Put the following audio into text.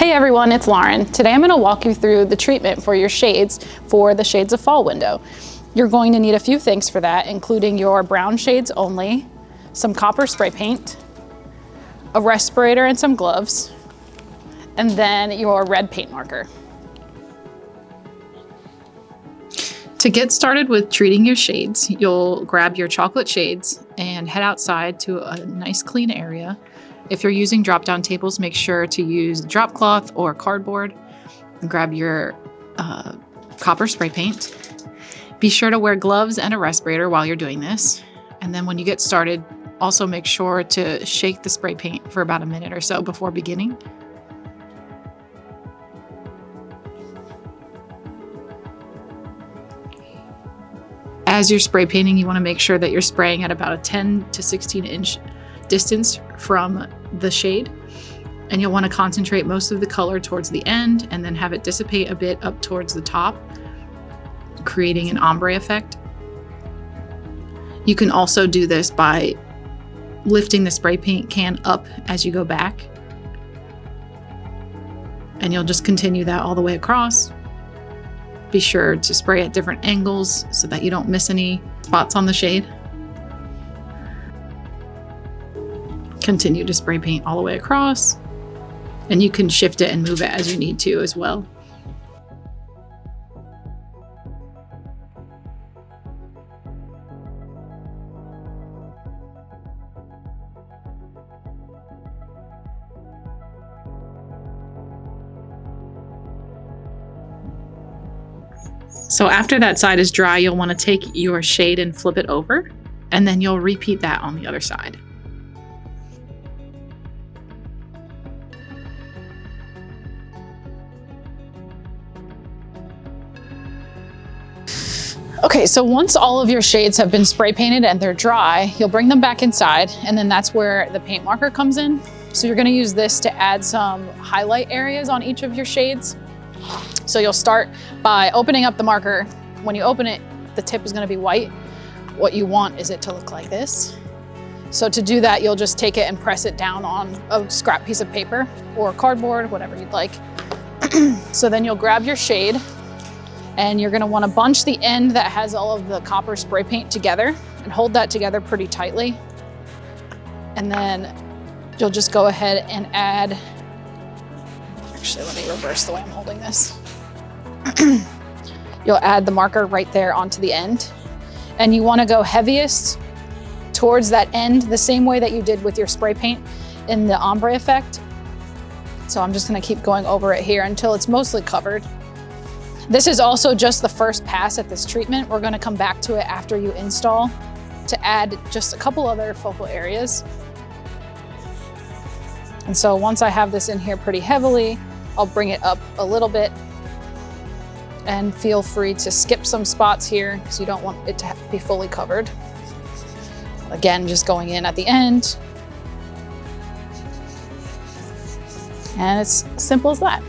Hey everyone, it's Lauren. Today I'm going to walk you through the treatment for your shades for the Shades of Fall window. You're going to need a few things for that, including your brown shades only, some copper spray paint, a respirator and some gloves, and then your red paint marker. To get started with treating your shades, you'll grab your chocolate shades and head outside to a nice clean area. If you're using drop-down tables, make sure to use drop cloth or cardboard and grab your copper spray paint. Be sure to wear gloves and a respirator while you're doing this. And then when you get started, also make sure to shake the spray paint for about a minute or so before beginning. As you're spray painting, you want to make sure that you're spraying at about a 10 to 16 inch distance from the shade. And you'll want to concentrate most of the color towards the end and then have it dissipate a bit up towards the top, creating an ombre effect. You can also do this by lifting the spray paint can up as you go back. And you'll just continue that all the way across. Be sure to spray at different angles so that you don't miss any spots on the shade. Continue to spray paint all the way across, and you can shift it and move it as you need to as well. So after that side is dry, you'll want to take your shade and flip it over, and then you'll repeat that on the other side. Okay, so once all of your shades have been spray painted and they're dry, you'll bring them back inside, and then that's where the paint marker comes in. So you're gonna use this to add some highlight areas on each of your shades. So you'll start by opening up the marker. When you open it, the tip is gonna be white. What you want is it to look like this. So to do that, you'll just take it and press it down on a scrap piece of paper or cardboard, whatever you'd like. So then you'll grab your shade, and you're gonna wanna bunch the end that has all of the copper spray paint together and hold that together pretty tightly. And then you'll just go ahead and add, actually, let me reverse the way I'm holding this. You'll add the marker right there onto the end. And you wanna go heaviest towards that end, the same way that you did with your spray paint in the ombre effect. So I'm just gonna keep going over it here until it's mostly covered. This is also just the first pass at this treatment. We're gonna come back to it after you install to add just a couple other focal areas. And so once I have this in here pretty heavily, I'll bring it up a little bit, and feel free to skip some spots here because you don't want it to be fully covered. Again, just going in at the end. And it's as simple as that.